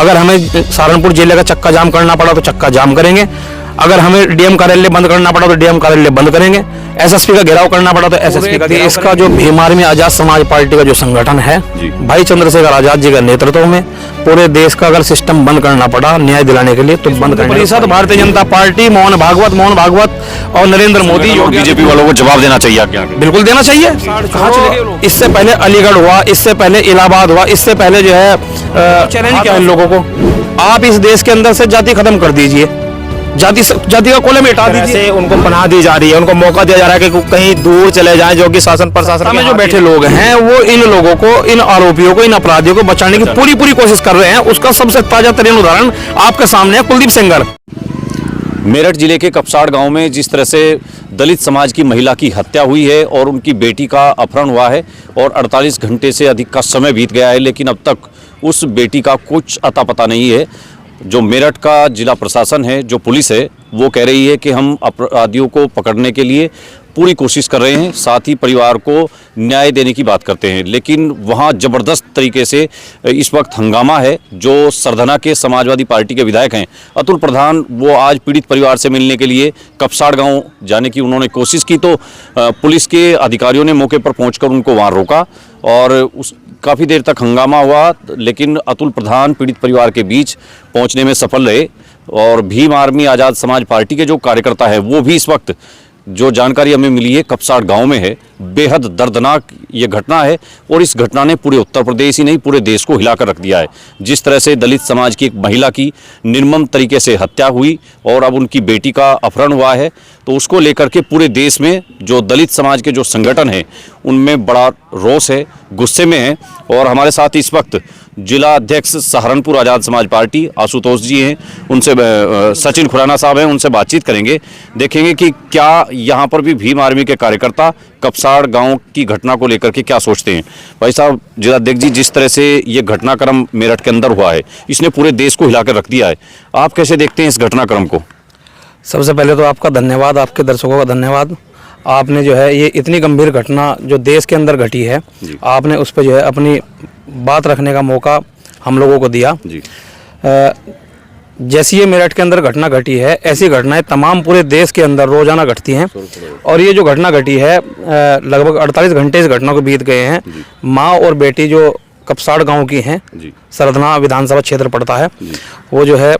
अगर हमें सहारनपुर जिले का चक्का जाम करना पड़ा तो चक्का जाम करेंगे, अगर हमें डीएम कार्यालय बंद करना पड़ा तो डीएम कार्यालय बंद करेंगे, एसएसपी का घेराव करना पड़ा तो एसएसपी का घेराव। इसका जो भीम आर्मी आजाद समाज पार्टी का जो संगठन है भाई चंद्रशेखर आजाद जी का नेतृत्व में पूरे देश का अगर सिस्टम बंद करना पड़ा न्याय दिलाने के लिए तो बंद करना। परिषद भारतीय जनता पार्टी मोहन भागवत और नरेंद्र मोदी बीजेपी वालों को जवाब देना चाहिए क्या? बिल्कुल देना चाहिए। इससे पहले अलीगढ़ हुआ, इससे पहले इलाहाबाद हुआ, इससे पहले जो है चैलेंज किया इन लोगों को। आप इस देश के अंदर से जाति खत्म कर दीजिए, जाति का कोले में हटा दीजिए। उनको पनाह दी जा रही है, उनको मौका दिया जा रहा है कि कहीं दूर चले जाएं, जो कि शासन प्रशासन में जो बैठे लोग हैं वो इन लोगों को, इन आरोपियों को, इन अपराधियों को बचाने की पूरी कोशिश कर रहे हैं। उसका सबसे ताजा तरीन उदाहरण आपके सामने है कुलदीप सेंगर। मेरठ जिले के कपसाड़ गांव में जिस तरह से दलित समाज की महिला की हत्या हुई है और उनकी बेटी का अपहरण हुआ है और 48 घंटे से अधिक का समय बीत गया है, लेकिन अब तक उस बेटी का कुछ अता पता नहीं है। जो मेरठ का जिला प्रशासन है, जो पुलिस है, वो कह रही है कि हम अपराधियों को पकड़ने के लिए पूरी कोशिश कर रहे हैं, साथ ही परिवार को न्याय देने की बात करते हैं, लेकिन वहाँ ज़बरदस्त तरीके से इस वक्त हंगामा है। जो सरधना के समाजवादी पार्टी के विधायक हैं अतुल प्रधान, वो आज पीड़ित परिवार से मिलने के लिए कपसाड़ गांव जाने की उन्होंने कोशिश की तो पुलिस के अधिकारियों ने मौके पर पहुंचकर उनको वहां रोका और काफ़ी देर तक हंगामा हुआ, लेकिन अतुल प्रधान पीड़ित परिवार के बीच पहुंचने में सफल रहे। और भीम आर्मी आज़ाद समाज पार्टी के जो कार्यकर्ता है वो भी इस वक्त, जो जानकारी हमें मिली है, कपसाड़ गांव में है। बेहद दर्दनाक ये घटना है और इस घटना ने पूरे उत्तर प्रदेश ही नहीं पूरे देश को हिलाकर रख दिया है। जिस तरह से दलित समाज की एक महिला की निर्मम तरीके से हत्या हुई और अब उनकी बेटी का अपहरण हुआ है, तो उसको लेकर के पूरे देश में जो दलित समाज के जो संगठन हैं उनमें बड़ा रोष है, गुस्से में है। और हमारे साथ इस वक्त जिला अध्यक्ष सहारनपुर आज़ाद समाज पार्टी आशुतोष जी हैं, उनसे सचिन खुराना साहब हैं, उनसे बातचीत करेंगे, देखेंगे कि क्या यहाँ पर भी भीम आर्मी के कार्यकर्ता कपसाड़ गांव की घटना को लेकर के क्या सोचते हैं। भाई साहब, जिला अध्यक्ष जी, जिस तरह से ये घटनाक्रम मेरठ के अंदर हुआ है, इसने पूरे देश को हिलाकर रख दिया है, आप कैसे देखते हैं इस घटनाक्रम को? सबसे पहले तो आपका धन्यवाद, आपके दर्शकों का धन्यवाद। आपने जो है ये इतनी गंभीर घटना जो देश के अंदर घटी है, आपने उस पर जो है अपनी बात रखने का मौका हम लोगों को दिया जी। जैसी ये मेरठ के अंदर घटना घटी है, ऐसी घटनाएं तमाम पूरे देश के अंदर रोजाना घटती हैं। और ये जो घटना घटी है, लगभग 48 घंटे इस घटना को बीत गए हैं। माँ और बेटी जो कपसाड़ गांव की हैं, सरधना विधानसभा क्षेत्र पड़ता है, वो जो है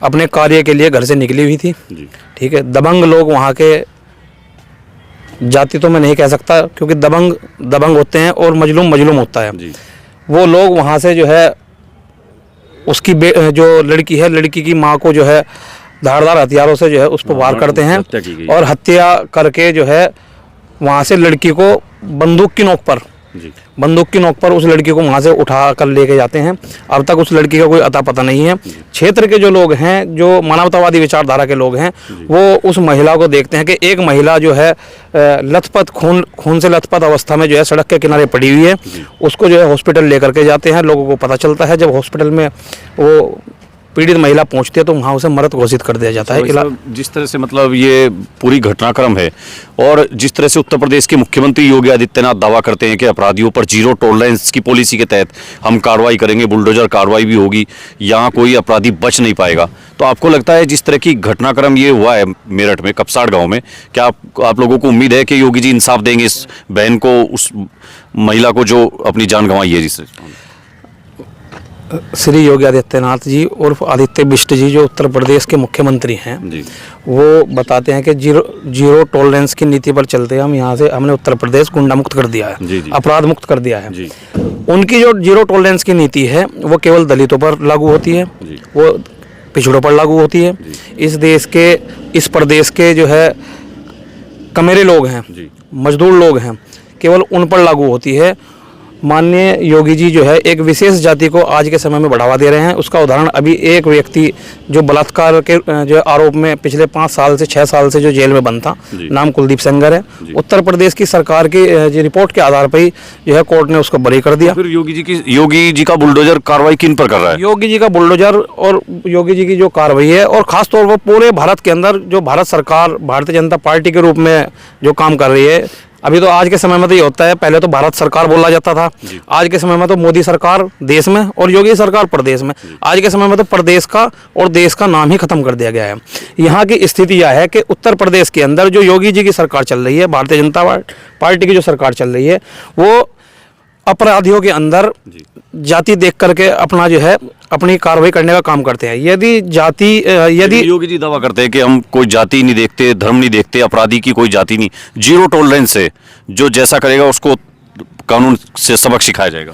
अपने कार्य के लिए घर से निकली हुई थी। ठीक है, दबंग लोग वहाँ के, जाति तो मैं नहीं कह सकता क्योंकि दबंग होते हैं और मजलूम होता है। वो लोग वहाँ से जो है उसकी जो लड़की है, लड़की की माँ को जो है धारदार हथियारों से जो है उस पर वार करते हैं और हत्या करके जो है वहाँ से लड़की को बंदूक की नोक पर उस लड़की को वहाँ से उठा कर लेके जाते हैं। अब तक उस लड़की का कोई अता पता नहीं है। क्षेत्र के जो लोग हैं, जो मानवतावादी विचारधारा के लोग हैं, वो उस महिला को देखते हैं कि एक महिला जो है लथपथ खून से लथपथ अवस्था में जो है सड़क के किनारे पड़ी हुई है, उसको जो है हॉस्पिटल लेकर के जाते हैं। लोगों को पता चलता है, जब हॉस्पिटल में वो पीड़ित महिला पहुंचती है तो वहाँ उसे मृत घोषित कर दिया जाता है। जिस तरह से मतलब ये पूरी घटनाक्रम है और जिस तरह से उत्तर प्रदेश के मुख्यमंत्री योगी आदित्यनाथ दावा करते हैं कि अपराधियों पर जीरो टॉलरेंस की पॉलिसी के तहत हम कार्रवाई करेंगे, बुलडोजर कार्रवाई भी होगी, यहाँ कोई अपराधी बच नहीं पाएगा, तो आपको लगता है जिस तरह की घटनाक्रम ये हुआ है मेरठ में कपसाड़ गाँव में, क्या आप लोगों को उम्मीद है कि योगी जी इंसाफ देंगे इस बहन को, उस महिला को जो अपनी जान गंवाई है? जिससे श्री योगी आदित्यनाथ जी उर्फ आदित्य बिष्ट जी, जो उत्तर प्रदेश के मुख्यमंत्री हैं, वो बताते हैं कि जीरो टॉलरेंस की नीति पर चलते हम यहाँ से, हमने उत्तर प्रदेश गुंडा मुक्त कर दिया है, अपराध मुक्त कर दिया है। उनकी जो जीरो टॉलरेंस की नीति है वो केवल दलितों पर लागू होती है, वो पिछड़ों पर लागू होती है। इस देश के, इस प्रदेश के जो है कमेरे लोग हैं, मजदूर लोग हैं, केवल उन पर लागू होती है। माननीय योगी जी जो है एक विशेष जाति को आज के समय में बढ़ावा दे रहे हैं। उसका उदाहरण अभी एक व्यक्ति जो बलात्कार के जो आरोप में पिछले 5 साल से 6 साल से जो जेल में बंद था, नाम कुलदीप सेंगर है। उत्तर प्रदेश की सरकार की रिपोर्ट के आधार पर ही जो है कोर्ट ने उसको बरी कर दिया। फिर योगी जी का बुलडोजर कार्रवाई किन पर कर रहा है? योगी जी का बुलडोजर और योगी जी की जो कार्रवाई है, और खास तौर पर पूरे भारत के अंदर जो भारत सरकार भारतीय जनता पार्टी के रूप में जो काम कर रही है, अभी तो आज के समय में तो ये होता है, पहले तो भारत सरकार बोला जाता था, आज के समय में तो मोदी सरकार देश में और योगी सरकार प्रदेश में। आज के समय में तो प्रदेश का और देश का नाम ही खत्म कर दिया गया है। यहाँ की स्थिति यह है कि उत्तर प्रदेश के अंदर जो योगी जी की सरकार चल रही है, भारतीय जनता पार्टी की जो सरकार चल रही है, वो अपराधियों के अंदर जाति देख करके अपना जो है अपनी कार्रवाई करने का काम करते हैं। यदि योगी जी दावा करते हैं कि हम कोई जाति नहीं देखते, धर्म नहीं देखते, अपराधी की कोई जाति नहीं, जीरो टॉलरेंस है, जो जैसा करेगा उसको कानून से सबक सिखाया जाएगा।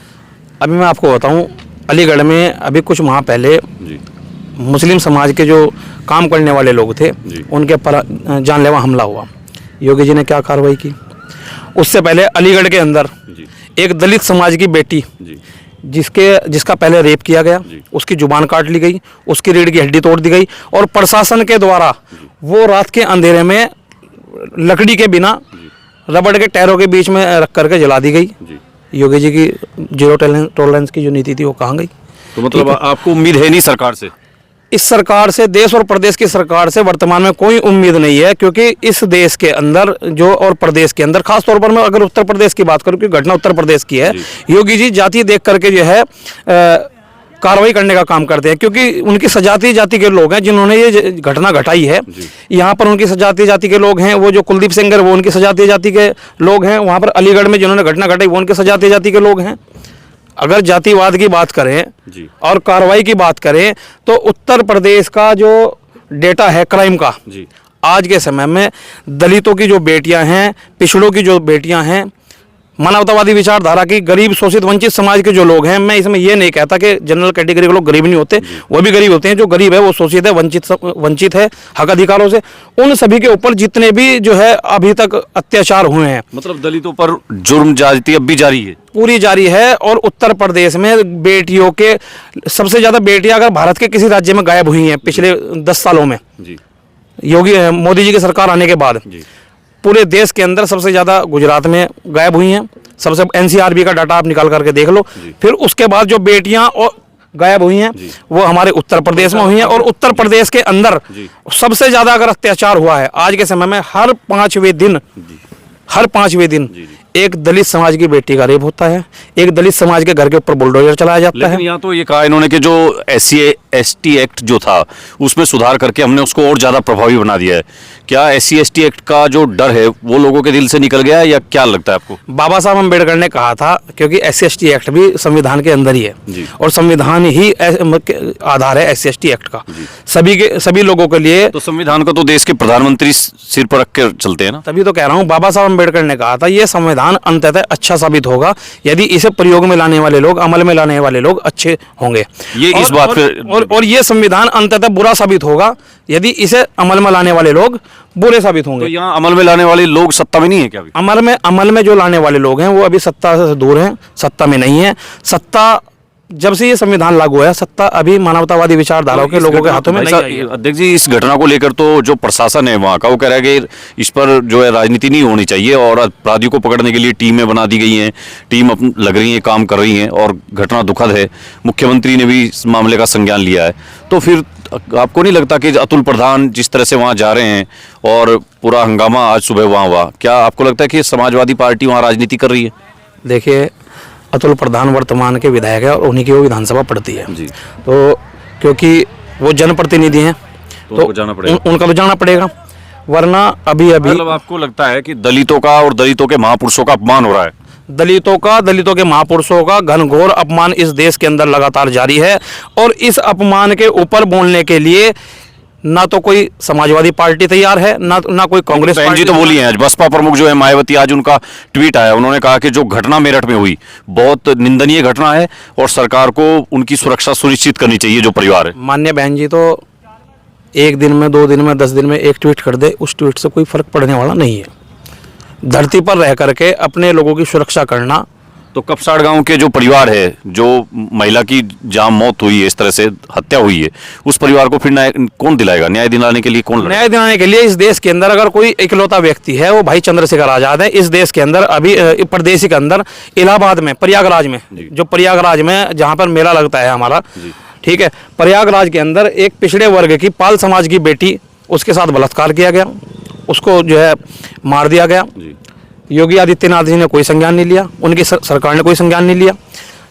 अभी मैं आपको बताऊं, अलीगढ़ में अभी कुछ माह पहले मुस्लिम समाज के जो काम करने वाले लोग थे उनके पर जानलेवा हमला हुआ। योगी जी ने क्या कार्रवाई की? उससे पहले अलीगढ़ के अंदर एक दलित समाज की बेटी जिसका पहले रेप किया गया, उसकी जुबान काट ली गई, उसकी रीढ़ की हड्डी तोड़ दी गई और प्रशासन के द्वारा वो रात के अंधेरे में लकड़ी के बिना रबड़ के टायरों के बीच में रख करके जला दी गई। योगी जी की जीरो टॉलरेंस की जो नीति थी वो कहाँ गई? तो मतलब आपको उम्मीद है नहीं सरकार से? इस सरकार से, देश और प्रदेश की सरकार से वर्तमान में कोई उम्मीद नहीं है, क्योंकि इस देश के अंदर जो और प्रदेश के अंदर, खास तौर पर मैं अगर उत्तर प्रदेश की बात करूं, कि घटना उत्तर प्रदेश की है, योगी जी जाति देख करके जो है कार्रवाई करने का काम करते हैं, क्योंकि उनकी सजातीय जाति के लोग हैं जिन्होंने ये घटना घटाई है। यहाँ पर उनकी सजातीय जाति के लोग हैं, वो जो कुलदीप सेंगर वो उनकी सजातीय जाति के लोग हैं, वहाँ पर अलीगढ़ में जिन्होंने घटना घटाई वो उनकी सजातीय जाति के लोग हैं। अगर जातिवाद की बात करें और कार्रवाई की बात करें तो उत्तर प्रदेश का जो डेटा है क्राइम का, आज के समय में दलितों की जो बेटियां हैं, पिछड़ों की जो बेटियां हैं, मानवतावादी विचारधारा की, गरीब शोषित वंचित समाज के जो लोग हैं, मैं इसमें ये नहीं कहता कि जनरल कैटेगरी के लोग गरीब नहीं होते, वो भी गरीब होते हैं। जो गरीब है वो शोषित है, वंचित है हक अधिकारों से, उन सभी के ऊपर जितने भी जो है अभी तक अत्याचार हुए हैं, मतलब दलितों पर जुर्म ज्यादती अब भी जारी है, पूरी जारी है। और उत्तर प्रदेश में बेटियों के सबसे ज्यादा बेटियां अगर भारत के किसी राज्य में गायब हुई हैं पिछले 10 सालों में, मोदी जी की सरकार आने के बाद पूरे देश के अंदर सबसे ज़्यादा गुजरात में गायब हुई हैं। सबसे एनसीआरबी का डाटा आप निकाल करके देख लो। फिर उसके बाद जो बेटियां और गायब हुई हैं वो हमारे उत्तर प्रदेश में हुई हैं। और उत्तर प्रदेश के अंदर सबसे ज़्यादा अगर अत्याचार हुआ है आज के समय में, हर पांचवें दिन एक दलित समाज की बेटी का रेप होता है, एक दलित समाज के घर के ऊपर बुलडोजर चलाया जाता है। लेकिन यहाँ तो ये कहा इन्होंने कि जो SC/ST एक्ट जो था उसमें सुधार करके हमने उसको और ज़्यादा प्रभावी बना दिया है। क्या SC/ST एक्ट का जो डर है वो लोगों के दिल से निकल गया है या क्या लगता है आपको? बाबा साहब अम्बेडकर ने कहा था, क्योंकि SC/ST एक्ट भी संविधान के अंदर ही है और संविधान ही आधार है SC/ST एक्ट का सभी लोगों के लिए। तो संविधान को तो देश के प्रधानमंत्री सिर पर रख कर चलते हैं ना। तभी तो कह रहा हूँ, बाबा साहब अम्बेडकर ने कहा था ये संविधान अंततः अच्छा साबित होगा यदि इसे प्रयोग में लाने वाले लोग, अमल में लाने वाले लोग अच्छे होंगे। ये इस बात पे और ये संविधान अंततः बुरा साबित होगा यदि इसे अमल में लाने वाले लोग बुरे साबित होंगे। तो यहाँ अमल में लाने वाले लोग सत्ता में नहीं है क्या अभी? अमल में जो लाने वाले लोग हैं वो अभी सत्ता से दूर हैं, सत्ता में नहीं है। सत्ता जब से ये संविधान लागू है, सत्ता अभी मानवतावादी विचारधाराओं के लोगों के हाथों में नहीं आई है। अध्यक्ष जी, इस घटना को लेकर तो जो प्रशासन है वहाँ का वो कह रहा है कि इस पर जो है राजनीति नहीं होनी चाहिए और अपराधियों को पकड़ने के लिए टीमें बना दी गई हैं, टीम लग रही है, काम कर रही हैं और घटना दुखद है। मुख्यमंत्री ने भी इस मामले का संज्ञान लिया है। तो फिर आपको नहीं लगता कि अतुल प्रधान जिस तरह से वहाँ जा रहे हैं और पूरा हंगामा आज सुबह वहाँ हुआ, क्या आपको लगता है कि समाजवादी पार्टी वहाँ राजनीति कर रही है? देखिए, अतुल प्रधान वर्तमान के विधायक है और उन्हीं की वो विधानसभा पड़ती है जी। तो क्योंकि वो जनप्रतिनिधि हैं तो जाना पड़ेगा, उनका तो जाना पड़ेगा, वरना अभी मतलब आपको लगता है कि दलितों का और दलितों के महापुरुषों का अपमान हो रहा है? दलितों के महापुरुषों का घनघोर अपमान इस देश के अंदर लगातार जारी है। और इस अपमान के ऊपर बोलने के लिए ना तो कोई समाजवादी पार्टी तैयार है, ना कोई कांग्रेस पार्टी। जी तो बोली है आज बसपा प्रमुख जो है मायावती, आज उनका ट्वीट आया, उन्होंने कहा कि जो घटना मेरठ में हुई बहुत निंदनीय घटना है और सरकार को उनकी सुरक्षा सुनिश्चित करनी चाहिए जो परिवार है। माननीय बहन जी तो एक दिन में, 2 दिन में, 10 दिन में एक ट्वीट कर दे, उस ट्वीट से कोई फर्क पड़ने वाला नहीं है। धरती पर रह करके अपने लोगों की सुरक्षा करना। तो कपसाड़ गांव के जो परिवार है, जो महिला की जहां मौत हुई है, इस तरह से हत्या हुई है, उस परिवार को फिर कौन दिलाएगा? न्याय दिलाने के लिए कौन लड़ेगा? न्याय दिलाने के लिए इस देश के अंदर अगर कोई इकलौता व्यक्ति है वो भाई चंद्रशेखर आजाद है। इस देश के अंदर अभी प्रदेश के अंदर इलाहाबाद में, प्रयागराज में, जो प्रयागराज में जहाँ पर मेला लगता है हमारा, ठीक है, प्रयागराज के अंदर एक पिछड़े वर्ग की पाल समाज की बेटी, उसके साथ बलात्कार किया गया, उसको जो है मार दिया गया। योगी आदित्यनाथ जी ने कोई संज्ञान नहीं लिया, उनकी सरकार ने कोई संज्ञान नहीं लिया,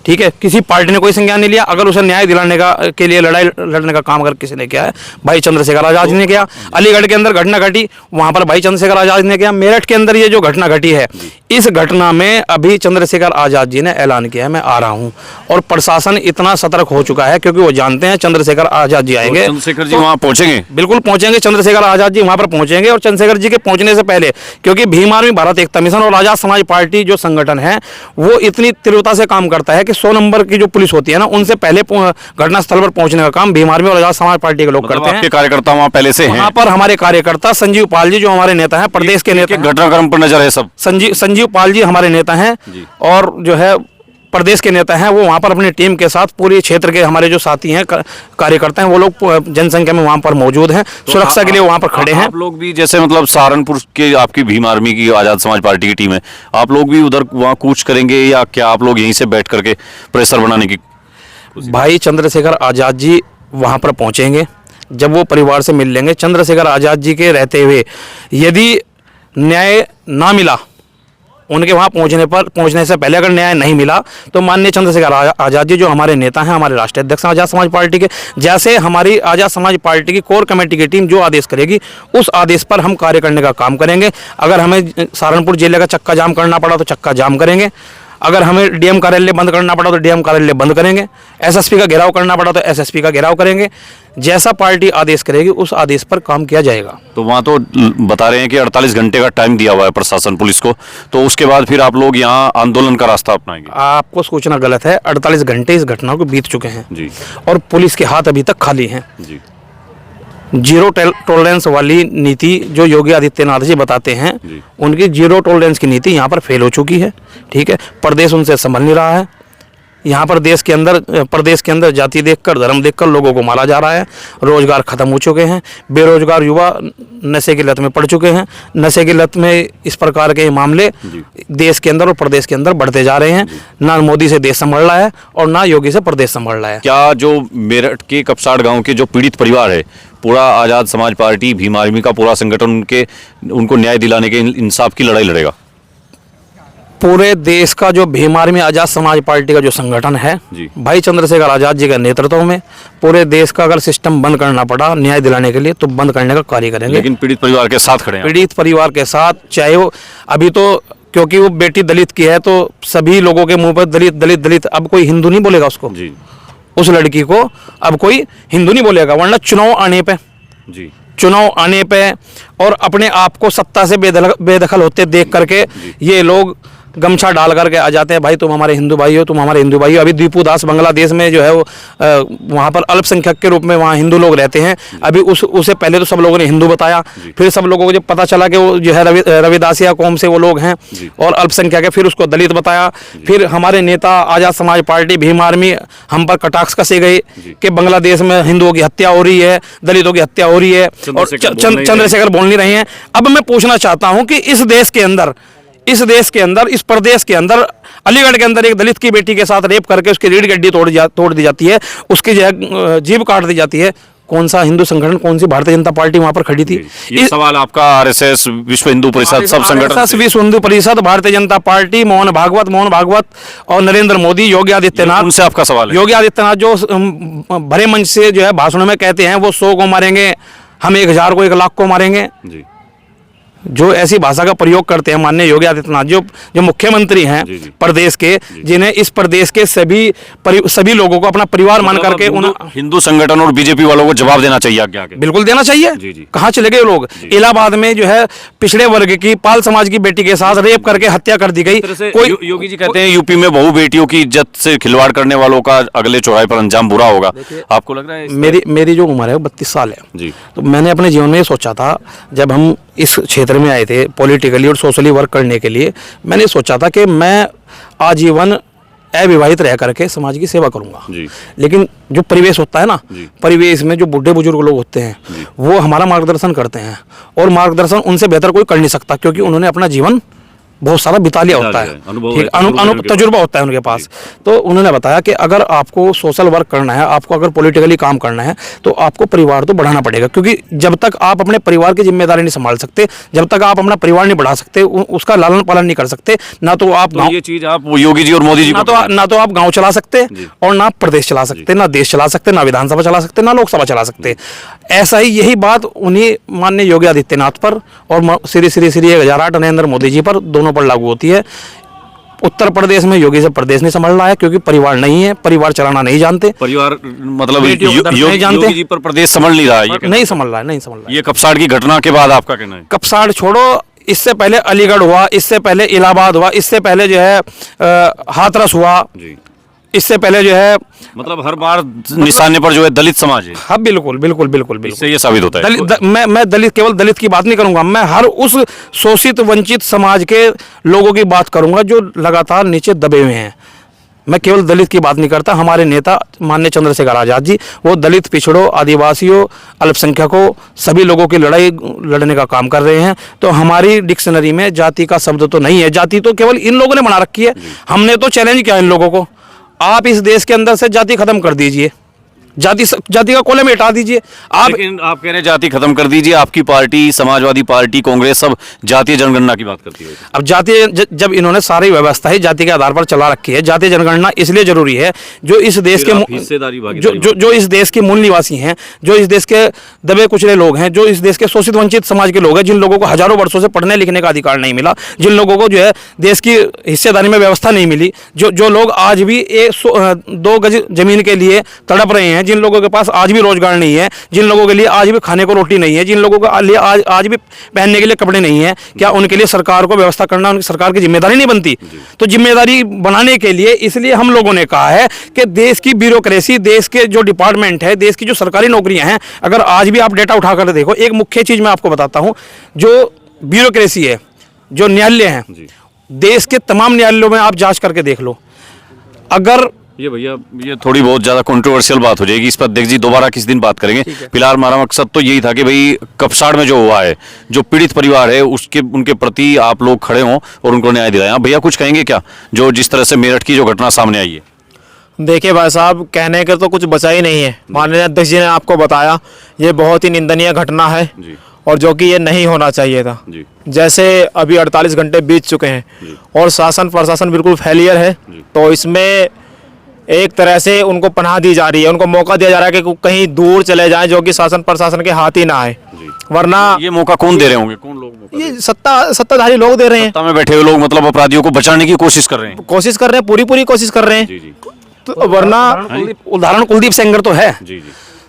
ठीक है, किसी पार्टी ने कोई संज्ञान नहीं लिया। अगर उसे न्याय दिलाने का के लिए लड़ाई लड़ने का काम अगर किसी ने किया है, भाई चंद्रशेखर आज़ाद जी ने किया। अलीगढ़ के अंदर घटना घटी, वहाँ पर भाई चंद्रशेखर आज़ाद ने किया। मेरठ के अंदर ये जो घटना घटी है, इस घटना में अभी चंद्रशेखर आज़ाद जी ने ऐलान किया है मैं आ रहा हूँ, और प्रशासन इतना सतर्क हो चुका है क्योंकि वो जानते हैं चंद्रशेखर आज़ाद जी आएंगे। चंद्रशेखर जी वहाँ पहुंचेंगे, बिल्कुल पहुंचेंगे, चंद्रशेखर आज़ाद जी वहाँ पर पहुंचेंगे। और चंद्रशेखर जी के पहुंचने से पहले, क्योंकि भीम आर्मी भारत एकता मिशन और आज़ाद समाज पार्टी जो संगठन है वो इतनी तीव्रता से काम करता है कि 100 नंबर की जो पुलिस होती है ना, उनसे पहले घटनास्थल पर पहुंचने का काम भीम आर्मी और आज़ाद समाज पार्टी के लोग करते हैं। आपके कार्यकर्ता वहाँ पहले से हैं? वहाँ पर हमारे कार्यकर्ता संजीव पाल जी जो हमारे नेता हैं, प्रदेश के नेता, घटनाक्रम पर नजर है सब। संजीव पाल जी हमारे नेता हैं और जो है प्रदेश के नेता हैं, वो वहाँ पर अपनी टीम के साथ पूरे क्षेत्र के हमारे जो साथी हैं, कार्यकर्ता हैं, वो लोग जनसंख्या में वहाँ पर मौजूद हैं, सुरक्षा के लिए वहाँ पर खड़े हैं। आप लोग भी जैसे मतलब सहारनपुर के आपकी भीम आर्मी की आज़ाद समाज पार्टी की टीम है, आप लोग भी उधर वहाँ कूच करेंगे या क्या आप लोग यहीं से बैठ करके प्रेशर बनाने की? भाई चंद्रशेखर आज़ाद जी वहाँ पर पहुँचेंगे, जब वो परिवार से मिल लेंगे, चंद्रशेखर आज़ाद जी के रहते हुए यदि न्याय ना मिला, उनके वहाँ पहुँचने से पहले अगर न्याय नहीं मिला, तो माननीय चंद्रशेखर आज़ाद जी जो हमारे नेता हैं, हमारे राष्ट्रीय अध्यक्ष आज़ाद समाज पार्टी के, जैसे हमारी आज़ाद समाज पार्टी की कोर कमेटी की टीम जो आदेश करेगी उस आदेश पर हम कार्य करने का काम करेंगे। अगर हमें सहारनपुर जिले का चक्का जाम करना पड़ा तो चक्का जाम करेंगे, अगर हमें डीएम कार्यालय बंद करना पड़ा तो डीएम कार्यालय बंद करेंगे, एसएसपी का घेराव करना पड़ा तो एसएसपी का घेराव करेंगे। जैसा पार्टी आदेश करेगी उस आदेश पर काम किया जाएगा। तो वहाँ तो बता रहे हैं कि 48 घंटे का टाइम दिया हुआ है प्रशासन पुलिस को, तो उसके बाद फिर आप लोग यहाँ आंदोलन का रास्ता अपनाएंगे? आपको सूचना गलत है, 48 घंटे इस घटना को बीत चुके हैं जी, और पुलिस के हाथ अभी तक खाली हैं जी। जीरो टॉलरेंस वाली नीति जो योगी आदित्यनाथ जी बताते हैं, उनकी जीरो टॉलरेंस की नीति यहाँ पर फेल हो चुकी है, ठीक है। प्रदेश उनसे संभल नहीं रहा है। यहाँ पर प्रदेश के अंदर जाति देखकर, धर्म देखकर लोगों को मारा जा रहा है। रोजगार खत्म हो चुके हैं, बेरोजगार युवा नशे की लत में पड़ चुके हैं। नशे की लत में इस प्रकार के मामले देश के अंदर और प्रदेश के अंदर बढ़ते जा रहे हैं। ना मोदी से देश संभल रहा है और ना योगी से प्रदेश संभल रहा है। क्या जो मेरठ के कपसाड़ गांव के जो पीड़ित परिवार है, पूरा आज़ाद समाज पार्टी भीम आर्मी का पूरा संगठन उनको न्याय दिलाने के, इंसाफ की लड़ाई लड़ेगा? पूरे देश का जो भीम आर्मी आज़ाद समाज पार्टी का जो संगठन है, भाई चंद्रशेखर आज़ाद जी के नेतृत्व में पूरे देश का अगर सिस्टम बंद करना पड़ा न्याय दिलाने के लिए तो बंद करने का कार्य करेंगे। लेकिन पीड़ित परिवार के साथ खड़े हैं? पीड़ित परिवार के साथ, चाहे वो अभी तो क्योंकि वो बेटी दलित की है तो सभी लोगों के मुंह पर दलित दलित दलित, अब कोई हिंदू नहीं बोलेगा उसको जी। उस लड़की को अब कोई हिंदू नहीं बोलेगा, वरना चुनाव आने पे और अपने आप को सत्ता से बेदखल होते देख करके ये लोग गमछा डाल करके आ जाते हैं, भाई तुम हमारे हिंदू भाई हो, तुम हमारे हिंदू भाई हो। अभी दीपू दास बांग्लादेश में जो है वो वहाँ पर अल्पसंख्यक के रूप में वहाँ हिंदू लोग रहते हैं। अभी उसे पहले तो सब लोगों ने हिंदू बताया, फिर सब लोगों को जब पता चला कि वो जो है रविदासिया कौम से वो लोग हैं और अल्पसंख्यक है, फिर उसको दलित बताया। फिर हमारे नेता आज़ाद समाज पार्टी भीम आर्मी हम पर कटाक्ष कसे गए कि बांग्लादेश में हिंदुओं की हत्या हो रही है, दलितों की हत्या हो रही है और चंद्रशेखर बोल नहीं रहे हैं। अब मैं पूछना चाहता हूँ कि इस प्रदेश के अंदर अलीगढ़ के अंदर एक दलित की बेटी के साथ रेप करके उसकी रीढ़ की हड्डी तोड़ दी जाती है, उसकी जो है जीभ काट दी जाती है। कौन सा हिंदू संगठन, कौन सी भारतीय जनता पार्टी वहां पर खड़ी थी? ये सवाल आपका आरएसएस, विश्व हिंदू परिषद, सब संगठन, विश्व हिंदू परिषद, भारतीय जनता पार्टी, मोहन भागवत और नरेंद्र मोदी, योगी आदित्यनाथ, उनसे आपका सवाल है? योगी आदित्यनाथ जो भरे मंच से जो है भाषणों में कहते हैं वो 100 को मारेंगे, हम 1000 को 1 लाख को मारेंगे, जो ऐसी भाषा का प्रयोग करते हैं माननीय योगी आदित्यनाथ जो मुख्यमंत्री हैं प्रदेश के, जिन्हें इस प्रदेश के सभी लोगों को अपना परिवार मान करके हिंदू संगठन और बीजेपी वालों को जवाब देना चाहिए आगे आगे? बिल्कुल देना चाहिए। कहाँ चले गए लोग? इलाहाबाद में जो है पिछड़े वर्ग की पाल समाज की बेटी के साथ रेप करके हत्या कर दी गई। कोई योगी जी कहते हैं यूपी में बहु बेटियों की इज्जत से खिलवाड़ करने वालों का अगले चौराहे पर अंजाम बुरा होगा। आपको लग रहा है? मेरी जो उम्र है वो 32 साल है, तो मैंने अपने जीवन में ये सोचा था, जब हम इस क्षेत्र में आए थे पॉलिटिकली और सोशली वर्क करने के लिए, मैंने सोचा था कि मैं आजीवन अविवाहित रह करके समाज की सेवा करूंगा। लेकिन जो परिवेश होता है ना, परिवेश में जो बूढ़े बुजुर्ग लोग होते हैं वो हमारा मार्गदर्शन करते हैं और मार्गदर्शन उनसे बेहतर कोई कर नहीं सकता, क्योंकि उन्होंने अपना जीवन बहुत सारा बिता लिया होता है, ठीक, तजुर्बा होता है उनके पास। तो उन्होंने बताया कि अगर आपको सोशल वर्क करना है, आपको अगर पॉलिटिकली काम करना है, तो आपको परिवार तो बढ़ाना पड़ेगा, क्योंकि जब तक आप अपने परिवार की जिम्मेदारी नहीं संभाल सकते, जब तक आप अपना परिवार नहीं बढ़ा सकते, उसका लालन पालन नहीं कर सकते, ना तो आप ये चीज आप योगी जी और मोदी जी ना तो आप गांव चला सकते और ना प्रदेश चला सकते, ना देश चला सकते, ना विधानसभा चला सकते, ना लोकसभा चला सकते। ऐसा ही यही बात उन्हीं माननीय योगी आदित्यनाथ पर और श्री श्री श्री 1008 नरेंद्र मोदी जी पर, दोनों पर लागू होती है। उत्तर प्रदेश में योगी से प्रदेश नहीं संभाल रहा है, क्योंकि परिवार नहीं है, परिवार चलाना नहीं जानते, परिवार मतलब नहीं जानते, योगी जी पर प्रदेश संभाल नहीं रहा है, नहीं संभाल रहा है, नहीं संभाल रहा है। ये कपसाड़ की घटना के बाद आपका कहना है? कपसाड़ छोड़ो, इससे पहले अलीगढ़ हुआ, इससे पहले इलाहाबाद हुआ, इससे पहले जो है हाथरस हुआ जी। इससे पहले जो है, मतलब हर बार निशाने पर जो है दलित समाज है। हाँ बिल्कुल बिल्कुल बिल्कुल बिल्कुल, इससे ये साबित होता है। मैं दलित, केवल दलित की बात नहीं करूंगा, मैं हर उस शोषित वंचित समाज के लोगों की बात करूंगा जो लगातार नीचे दबे हुए हैं। मैं केवल दलित की बात नहीं करता। हमारे नेता माननीय चंद्रशेखर आजाद जी, वो दलित, पिछड़ों, आदिवासियों, अल्पसंख्यकों, सभी लोगों की लड़ाई लड़ने का काम कर रहे हैं। तो हमारी डिक्शनरी में जाति का शब्द तो नहीं है, जाति तो केवल इन लोगों ने बना रखी है। हमने तो चैलेंज किया इन लोगों को, आप इस देश के अंदर से जाति खत्म कर दीजिए, जाति का कोले में हटा दीजिए। लेकिन आप कह रहे हैं जाति खत्म कर दीजिए, आपकी पार्टी, समाजवादी पार्टी, कांग्रेस सब जातीय जनगणना की बात करती है। अब जातीय, जब इन्होंने सारी व्यवस्था ही जाति के आधार पर चला रखी है, जातीय जनगणना इसलिए जरूरी है, जो इस देश के जो इस देश के मूल निवासी हैं, जो इस देश के दबे कुचले लोग हैं, जो इस देश के शोषित वंचित समाज के लोग हैं, जिन लोगों को हजारों वर्षों से पढ़ने लिखने का अधिकार नहीं मिला, जिन लोगों को जो है देश की हिस्सेदारी में व्यवस्था नहीं मिली, जो लोग आज भी 2 गज जमीन के लिए तड़प रहे हैं, जिन लोगों के पास आज भी रोजगार नहीं है, जिन लोगों के लिए आज भी खाने को रोटी नहीं है, जिन लोगों के लिए आज भी पहनने के लिए कपड़े नहीं है, क्या उनके लिए सरकार को व्यवस्था करना उनकी सरकार की जिम्मेदारी नहीं बनती? तो जिम्मेदारी बनाने के लिए इसलिए हम लोगों ने कहा है कि देश की ब्यूरोक्रेसी, देश के जो डिपार्टमेंट है, देश की जो सरकारी नौकरियां हैं, अगर आज भी आप डेटा उठाकर देखो, एक मुख्य चीज मैं आपको बताता हूं, जो ब्यूरोक्रेसी है, जो न्यायालय है, देश के तमाम न्यायालयों में आप जांच करके देख लो। अगर ये भैया, ये थोड़ी बहुत ज्यादा कंट्रोवर्शियल बात हो जाएगी, इस पर देख जी दोबारा किस दिन बात करेंगे। फिलहाल हमारा मकसद तो यही था कि भाई कपसाड़ में जो हुआ है, जो पीड़ित परिवार है, उनके प्रति आप लोग खड़े हों और उनको न्याय दिलाएं। भैया कुछ कहेंगे क्या, जो जिस तरह से मेरठ की जो घटना सामने आई है? देखिए भाई साहब, कहने के तो कुछ बचा ही नहीं है। माननीय अध्यक्ष जी ने आपको बताया, ये बहुत ही निंदनीय घटना है और जो कि ये नहीं होना चाहिए था। जैसे अभी 48 घंटे बीत चुके हैं और शासन प्रशासन बिल्कुल फेलियर है, तो इसमें एक तरह से उनको पनाह दी जा रही है, उनको मौका दिया जा रहा है कि कहीं दूर चले जाएं, जो कि शासन प्रशासन के हाथ ही ना आए। वरना ये मौका कौन दे रहे होंगे, कौन लोग? ये सत्ताधारी लोग दे रहे हैं, सत्ता में बैठे हुए लोग, मतलब अपराधियों को बचाने की कोशिश कर रहे हैं, पूरी कोशिश कर रहे हैं। तो वरना उदाहरण कुलदीप सेंगर तो है।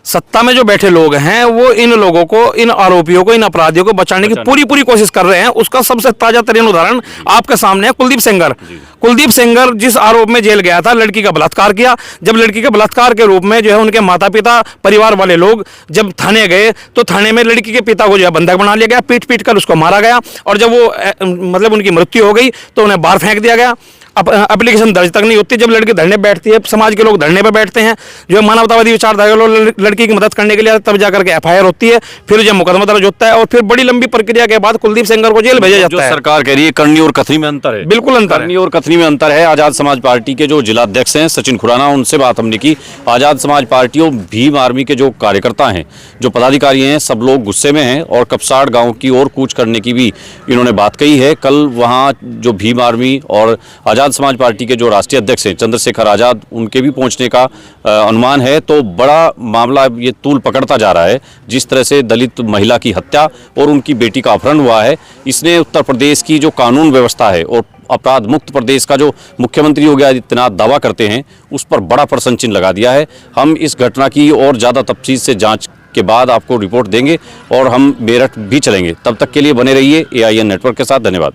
सत्ता में जो बैठे लोग हैं, वो इन लोगों को, इन आरोपियों को, इन अपराधियों को बचाने की पूरी कोशिश कर रहे हैं। उसका सबसे ताजा तरीन उदाहरण आपके सामने है, कुलदीप सेंगर। कुलदीप सेंगर जिस आरोप में जेल गया था, लड़की का बलात्कार किया। जब लड़की के बलात्कार के रूप में जो है उनके माता पिता, परिवार वाले लोग जब थाने गए, तो थाने में लड़की के पिता को जो है बंधक बना लिया गया, पीट कर उसको मारा गया। और जब वो मतलब उनकी मृत्यु हो गई, तो उन्हें बाहर फेंक दिया गया। एप्लीकेशन दर्ज तक नहीं होती। जब लड़की धरने बैठती है, समाज के लोग धरने पर बैठते हैं, जो मानवतावादी विचारधारा लोग लड़की की मदद करने के लिए, तब जाकर के एफआईआर होती है, फिर जब मुकदमा दर्ज होता है और फिर बड़ी लंबी प्रक्रिया के बाद कुलदीप सेंगर को जेल भेजा जाता है। सरकार कह रही है करनी और कथनी में अंतर है। बिल्कुल अंतर है, करनी और कथनी में अंतर है। आजाद समाज पार्टी के जो जिलाध्यक्ष हैं सचिन खुराना, उनसे बात हमने की। आजाद समाज पार्टी और भीम आर्मी के जो कार्यकर्ता हैं, जो पदाधिकारी हैं, सब लोग गुस्से में हैं और कपसाड़ गाँव की ओर कूच करने की भी इन्होंने बात कही है। कल वहाँ जो भीम आर्मी और आजाद समाज पार्टी के जो राष्ट्रीय अध्यक्ष हैं चंद्रशेखर आजाद, उनके भी पहुंचने का अनुमान है। तो बड़ा मामला ये तूल पकड़ता जा रहा है। जिस तरह से दलित महिला की हत्या और उनकी बेटी का अपहरण हुआ है, इसने उत्तर प्रदेश की जो कानून व्यवस्था है और अपराध मुक्त प्रदेश का जो मुख्यमंत्री योगी आदित्यनाथ दावा करते हैं, उस पर बड़ा प्रश्न चिन्ह लगा दिया है। हम इस घटना की और ज़्यादा तफसील से जांच के बाद आपको रिपोर्ट देंगे और हम मेरठ भी चलेंगे। तब तक के लिए बने रहिए AIN नेटवर्क के साथ। धन्यवाद।